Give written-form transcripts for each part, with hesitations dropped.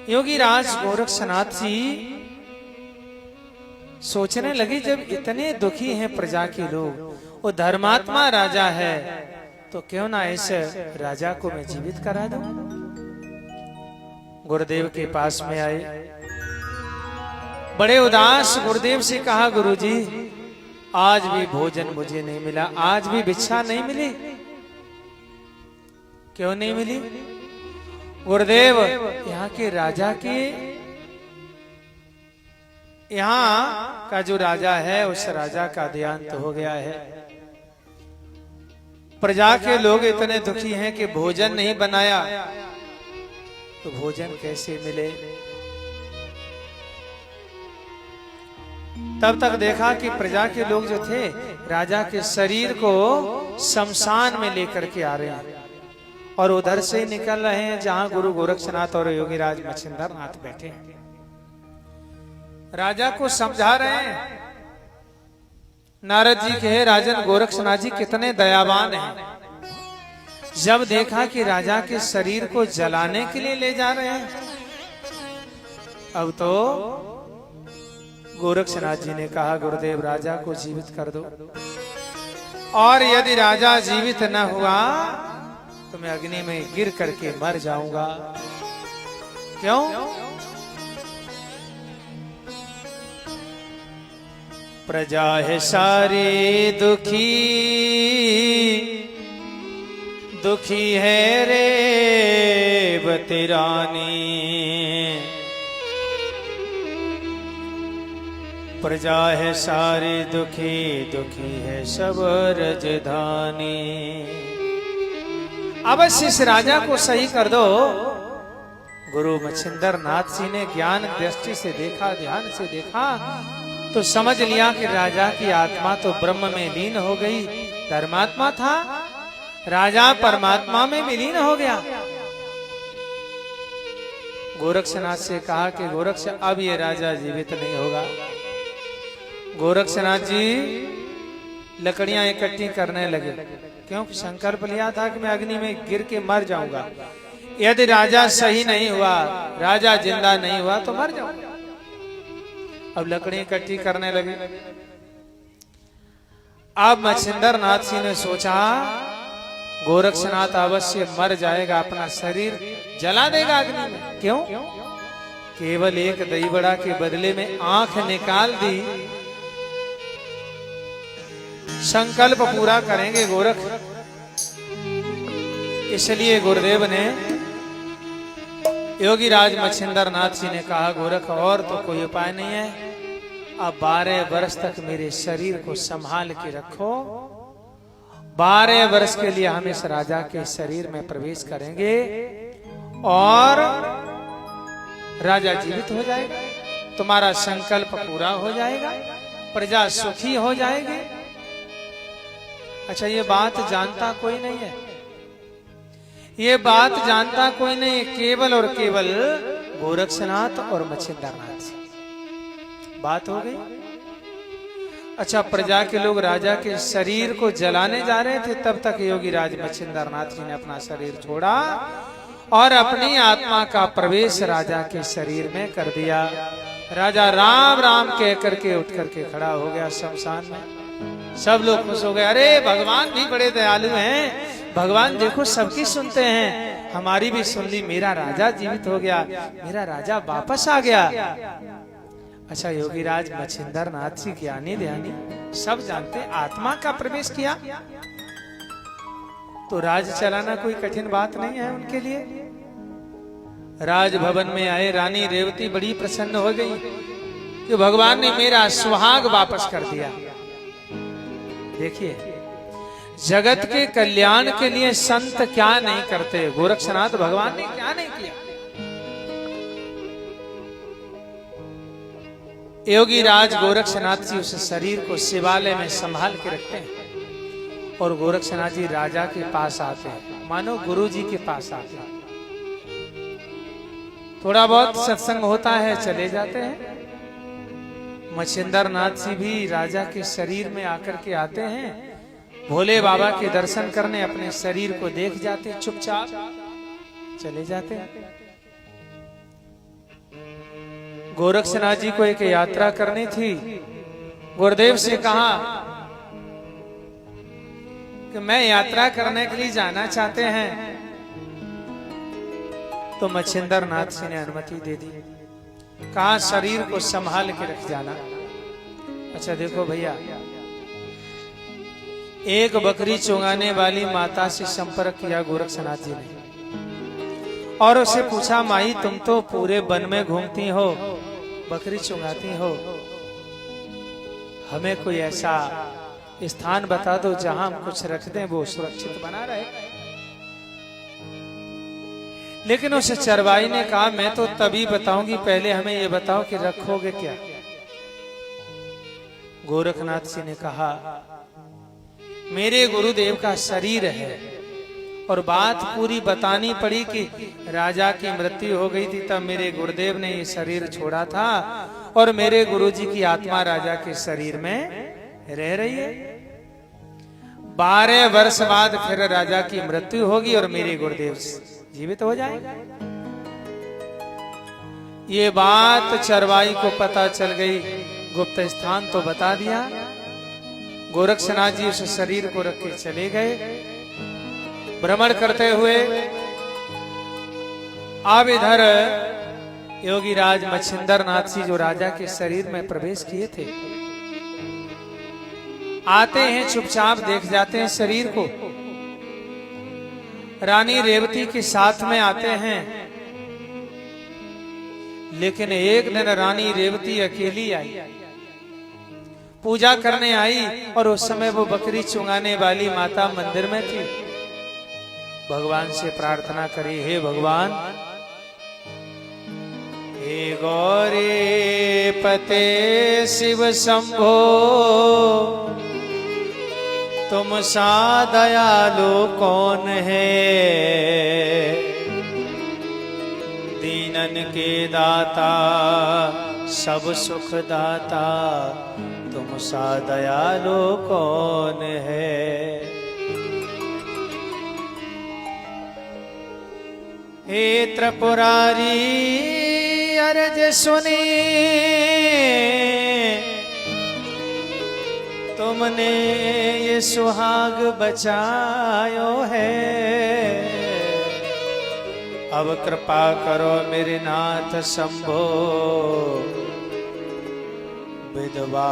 योगी राज गोरक्षनाथ जी सोचने लगे, जब इतने दुखी हैं प्रजा के लोग, वो धर्मात्मा राजा है, तो क्यों ना ऐसे राजा को मैं जीवित करा दूं। गुरुदेव के पास में आए, बड़े उदास गुरुदेव से कहा, गुरुजी आज भी भोजन मुझे नहीं मिला, आज भी भिक्षा नहीं मिली। क्यों नहीं मिली? गुरुदेव, यहाँ के राजा के, यहाँ का जो राजा है उस राजा का देहांत हो गया है। प्रजा के लोग इतने दुखी हैं कि भोजन नहीं बनाया, तो भोजन कैसे मिले। तब तक देखा कि प्रजा के लोग जो थे राजा के शरीर को शमशान में लेकर के आ रहे हैं, और उधर से निकल रहे हैं जहां गुरु गोरक्षनाथ और योगीराज मच्छिंद्र नाथ बैठे हैं। राजा को समझा रहे हैं। नारद जी कहे, राजन गोरक्षनाथ जी कितने दयावान हैं। जब देखा कि राजा के शरीर को जलाने के लिए ले जा रहे हैं, अब तो गोरक्षनाथ जी ने कहा, गुरुदेव राजा को जीवित कर दो, और यदि राजा जीवित न हुआ तो मैं अग्नि में गिर करके मर जाऊंगा। क्यों? प्रजा है सारी दुखी, दुखी है रेवती रानी। प्रजा है सारी दुखी, दुखी है सब रजधानी। अवश्य इस राजा को सही कर दो। गुरु मच्छिंद्र नाथ जी ने ज्ञान दृष्टि से देखा, ध्यान से देखा, तो समझ लिया कि राजा की आत्मा तो ब्रह्म में लीन हो गई। धर्मात्मा था, राजा परमात्मा में विलीन हो गया। गोरक्षनाथ से कहा कि गोरक्ष, अब ये राजा जीवित नहीं होगा। गोरक्षनाथ जी लकड़ियां इकट्ठी करने लगे, क्योंकि संकल्प लिया था कि मैं अग्नि में गिर के मर जाऊंगा। यदि राजा सही नहीं हुआ, राजा जिंदा नहीं हुआ, तो मर जाऊंगा। अब लकड़ी इकट्ठी करने लगे। अब मच्छिंद्र नाथ जी ने सोचा, गोरक्षनाथ अवश्य मर जाएगा, अपना शरीर जला देगा अग्नि में। क्यों? केवल एक दही बड़ा के बदले में आंख निकाल दी। संकल्प पूरा करेंगे गोरख। इसलिए गुरुदेव ने, योगी राज मच्छिंद्र नाथ जी ने कहा, गोरख और तो कोई उपाय नहीं है, अब 12 वर्ष तक मेरे शरीर को संभाल के रखो। 12 वर्ष के लिए हम इस राजा के शरीर में प्रवेश करेंगे और राजा जीवित हो जाएगा, तुम्हारा संकल्प पूरा हो जाएगा, प्रजा सुखी हो जाएगी। अच्छा, ये बात जानता कोई नहीं है, ये बात जानता कोई नहीं, केवल और केवल गोरक्षनाथ और मच्छिंद्रनाथ जी। बात हो गई। अच्छा, प्रजा के लोग राजा के शरीर को जलाने जा रहे थे, तब तक योगी राज मच्छिंद्रनाथ जी ने अपना शरीर छोड़ा और अपनी आत्मा का प्रवेश राजा के शरीर में कर दिया। राजा राम राम कह करके उठ करके खड़ा हो गया शमशान में। सब लोग खुश हो गए, अरे भगवान भी बड़े दयालु हैं, भगवान देखो सबकी सुनते हैं, हमारी भी सुन ली, मेरा राजा जीवित हो गया, मेरा राजा वापस आ गया। अच्छा, योगीराज मच्छिंद्र नाथ जी ज्ञानी ध्यानी सब जानते, आत्मा का प्रवेश किया तो राज चलाना कोई कठिन बात नहीं है उनके लिए। राजभवन में आए, रानी रेवती बड़ी प्रसन्न हो गई कि भगवान ने मेरा सुहाग वापस कर दिया। देखिए, जगत के कल्याण के लिए संत क्या नहीं करते, गोरक्षनाथ भगवान ने क्या नहीं किया। योगी राज गोरक्षनाथ जी उस शरीर को शिवालय में संभाल के रखते हैं और गोरक्षनाथ जी राजा के पास आते हैं, मानो गुरु जी के पास आते हैं। थोड़ा बहुत सत्संग होता है, चले जाते हैं। मच्छिंद्र नाथ जी भी राजा के शरीर में आकर के आते हैं, भोले बाबा के दर्शन करने, अपने शरीर को देख जाते, चुपचाप चले जाते हैं। गोरक्षनाथ जी को एक यात्रा करनी थी। गुरुदेव से कहा कि मैं यात्रा करने के लिए जाना चाहते हैं, तो मच्छिंद्र नाथ जी ने अनुमति दे दी। कहा शरीर को संभाल के रख जाना। अच्छा देखो भैया, एक बकरी चुंगाने वाली माता से संपर्क किया गोरक्षनाथ जी ने और उसे पूछा, माई तुम तो पूरे वन में घूमती हो, बकरी चुंगाती हो, हमें कोई ऐसा स्थान बता दो जहां हम कुछ रख दें, वो सुरक्षित बना रहे। लेकिन उस चरवाई ने कहा, मैं तो तभी बताऊंगी, पहले हमें ये बताओ कि रखोगे क्या। गोरखनाथ जी ने कहा, मेरे गुरुदेव का शरीर है, और बात पूरी बतानी पड़ी कि राजा की मृत्यु हो गई थी, तब मेरे गुरुदेव ने ये शरीर छोड़ा था और मेरे गुरुजी की आत्मा राजा के शरीर में रह रही है। 12 वर्ष बाद फिर राजा की मृत्यु होगी और मेरे गुरुदेव जीवित हो जाएगा। ये बात चरवाई को पता चल गई, गुप्त स्थान तो बता दिया। गोरक्षनाथ जी उस शरीर को रख के चले गए। भ्रमण करते हुए अब इधर योगीराज मच्छिंद्र नाथ जी जो राजा के शरीर में प्रवेश किए थे, आते हैं चुपचाप देख जाते हैं शरीर को। रानी रेवती के साथ में आते हैं, लेकिन एक दिन रानी रेवती अकेली आई, पूजा करने आई, और उस समय वो बकरी चुंगाने वाली माता मंदिर में थी। भगवान से प्रार्थना करी, हे भगवान, हे गौरी पते शिव शंभो, तुम सा दयालु कौन है, दीनन के दाता सब सुख दाता, तुम सा दयालु कौन है। हे त्रिपुरारी अर्ज सुनी, तुमने ये सुहाग बचायो है, अब कृपा करो मेरे नाथ शंभो, विधवा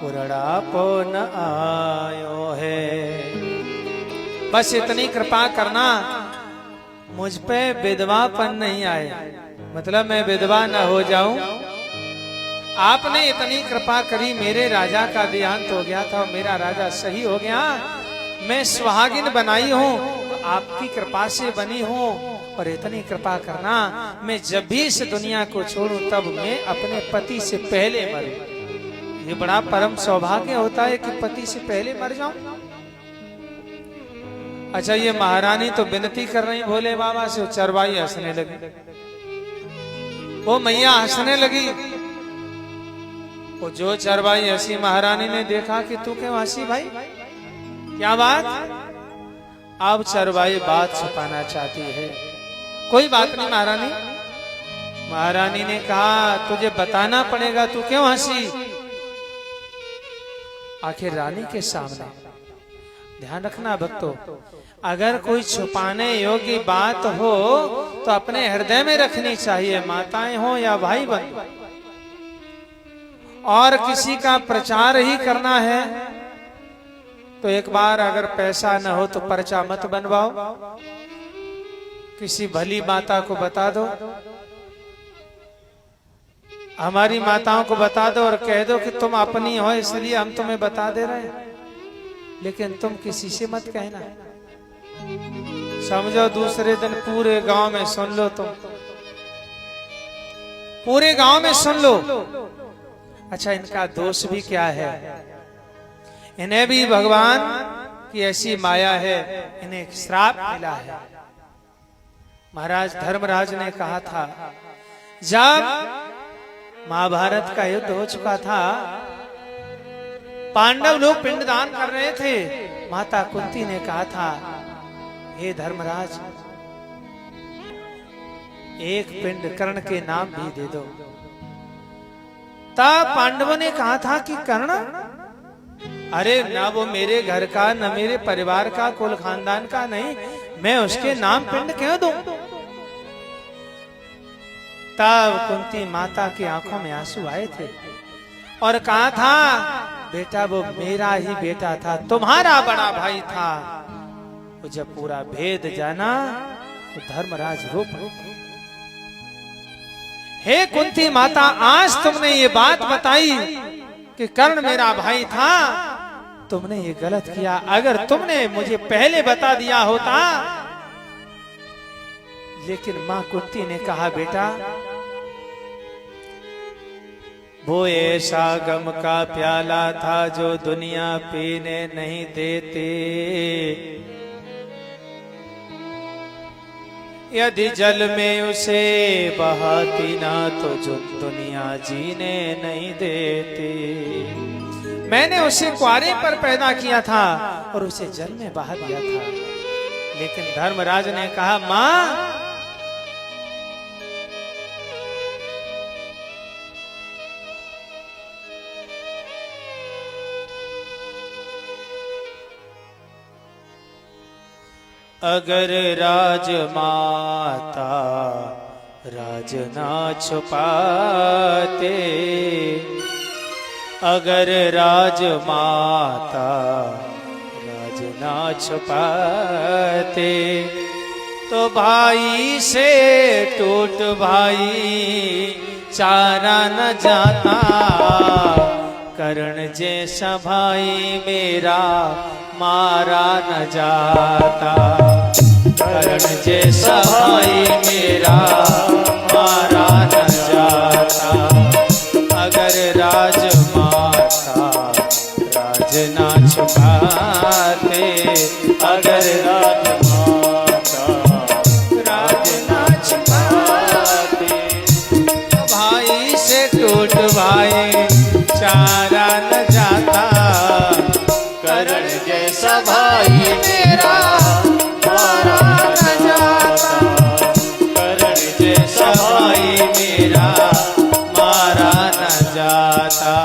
उरड़ापो न आयो है। बस इतनी कृपा करना, मुझ पे विधवापन नहीं आए, मतलब मैं विधवा न हो जाऊं। आपने इतनी कृपा करी, मेरे राजा का देहांत हो गया था, मेरा राजा सही हो गया, मैं सुहागिन बनाई हूं, तो आपकी कृपा से बनी हूं, और इतनी कृपा करना, मैं जब भी इस दुनिया को छोड़ूं तब मैं अपने पति से पहले मरूं। ये बड़ा परम सौभाग्य होता है कि पति से पहले मर जाऊं। अच्छा, ये महारानी तो विनती कर रही भोले बाबा से, चरवाई हंसने लगी, वो मैया हंसने लगी। वो जो चरवाई हंसी, महारानी ने देखा कि तू क्यों हंसी भाई, क्या बात। अब चरवाई बात छुपाना चाहती है। कोई बात नहीं महारानी। महारानी ने कहा, तुझे बताना पड़ेगा, तू क्यों हंसी। आखिर रानी के सामने, ध्यान रखना भक्तों, अगर कोई छुपाने योग्य बात हो तो अपने हृदय में रखनी चाहिए, माताएं हो या भाई बंधु। और किसी का प्रचार ही करना है तो एक बार अगर पैसा न हो तो पर्चा मत बनवाओ, किसी भली माता को बता दो, हमारी माताओं को बता दो और कह दो कि तुम अपनी हो इसलिए हम तुम्हें बता दे रहे हैं, लेकिन तुम किसी से मत कहना। समझो दूसरे दिन पूरे गांव में सुन लो, तुम पूरे गांव में सुन लो। अच्छा, इनका दोष भी क्या है, इन्हें भी भगवान की ऐसी माया है, इन्हें एक श्राप मिला है। महाराज धर्मराज ने कहा था, जब महाभारत का युद्ध हो चुका था, पांडव लोग पिंडदान कर रहे थे, माता कुंती ने कहा था, हे धर्मराज, एक पिंड कर्ण के नाम भी दे दो। तब पांडवों ने कहा था कि कर्ण, अरे ना वो मेरे घर का न मेरे परिवार का कुल खानदान का नहीं, मैं उसके नाम पिंड क्यों दूं? तब कुंती माता की आंखों में आंसू आए थे और कहा था, बेटा वो मेरा ही बेटा था, तुम्हारा बड़ा भाई था। वो जब पूरा भेद जाना तो धर्मराज रो पड़े। हे कुंती माता, आज तुमने ये बात बताई कि कर्ण मेरा भाई था, तुमने ये गलत किया। अगर तुमने मुझे पहले बता दिया होता। लेकिन मां कुंती ने कहा, बेटा वो ऐसा गम का प्याला था जो दुनिया पीने नहीं देते। यदि जल में उसे बहाती ना तो जो दुनिया जीने नहीं देती। मैंने उसे कुआरे पर पैदा किया था और उसे जल में बहा दिया था। लेकिन धर्मराज ने कहा, मां अगर राजमाता राज ना छुपाते, अगर राजमाता राज ना छुपाते, तो भाई से टूट भाई चारा न जाता। कर्ण जैसा भाई मेरा मारा न जाता। कर्ण जैसा भाई मेरा मारा न जाता। अगर राजमाता राज ना छुपाते, अगर राजमाता राज ना छुपाते, भाई से टूट भाई चारा न जाता। कर्ण जैसा भाई मेरा मारा न जाता। कर्ण जैसा भाई मेरा मारा न जाता।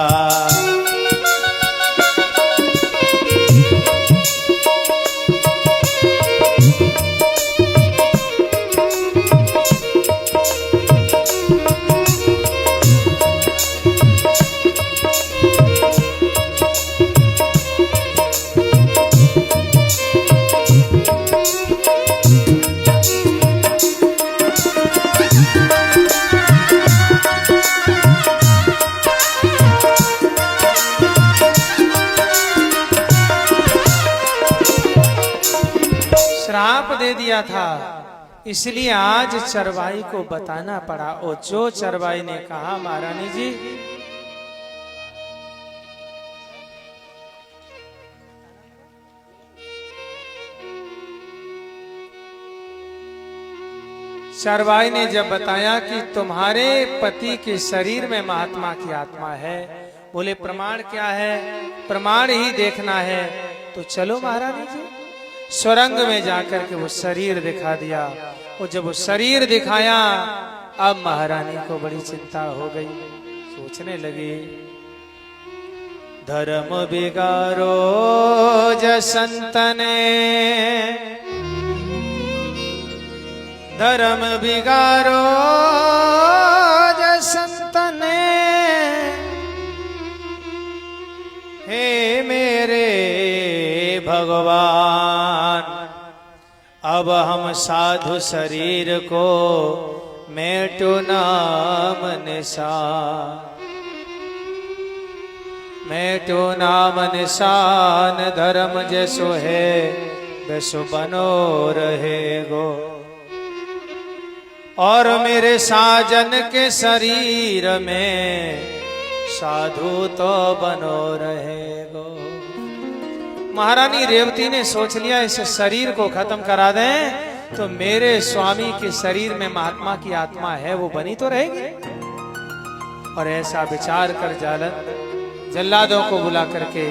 श्राप दे दिया था, इसलिए आज चरवाई को बताना पड़ा। और जो चरवाई ने कहा, महारानी जी चरवाई ने जब बताया कि तुम्हारे पति के शरीर में महात्मा की आत्मा है, बोले प्रमाण क्या है? प्रमाण ही देखना है। तो चलो महारानी जी। सुरंग में जाकर के वो शरीर दिखा दिया। वो जब वो शरीर दिखाया, अब महारानी को बड़ी चिंता हो गई। सोचने लगी, धर्म बिगारो जसंतने, धर्म बिगारो जसंतने, हे मेरे भगवान, अब हम साधु शरीर को मेटो नाम निशान, मेटो नाम निशान, धर्म जैसो है वैसो बनो रहेगो। और मेरे साजन के शरीर में साधु तो बनो रहेगो। महारानी रेवती ने सोच लिया, इस शरीर को खत्म करा दें तो मेरे स्वामी के शरीर में महात्मा की आत्मा है, वो बनी तो रहेगी। और ऐसा विचार कर जल्लादों को बुला करके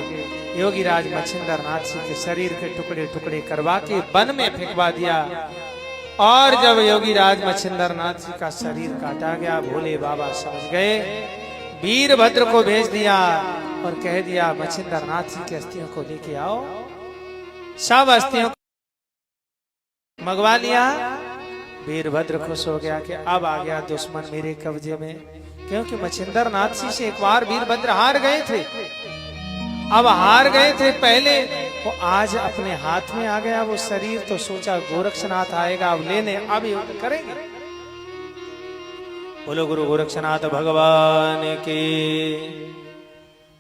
योगी राज मच्छिंद्र नाथ जी के शरीर के टुकड़े टुकड़े करवा के वन में फेंकवा दिया। और जब योगी राज मच्छिंद्र नाथ जी का शरीर काटा गया, भोले बाबा समझ गए वीरभद्र को भेज दिया और कह दिया मच्छिंद्र नाथ जी की अस्थियों को लेके आओ। सब अस्थियों को मंगवा लिया। वीरभद्र खुश हो गया कि अब आ गया दुश्मन मेरे कब्जे में, क्योंकि मच्छिंद्र नाथ जी से एक बार वीरभद्र हार गए थे। अब हार गए थे पहले, वो आज अपने हाथ में आ गया वो शरीर, तो सोचा गोरक्षनाथ आएगा अब लेने, अब युद्ध करेंगे। बोलो गुरु गोरक्षनाथ भगवान के।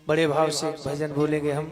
बड़े भाव से भजन बोलेंगे हम।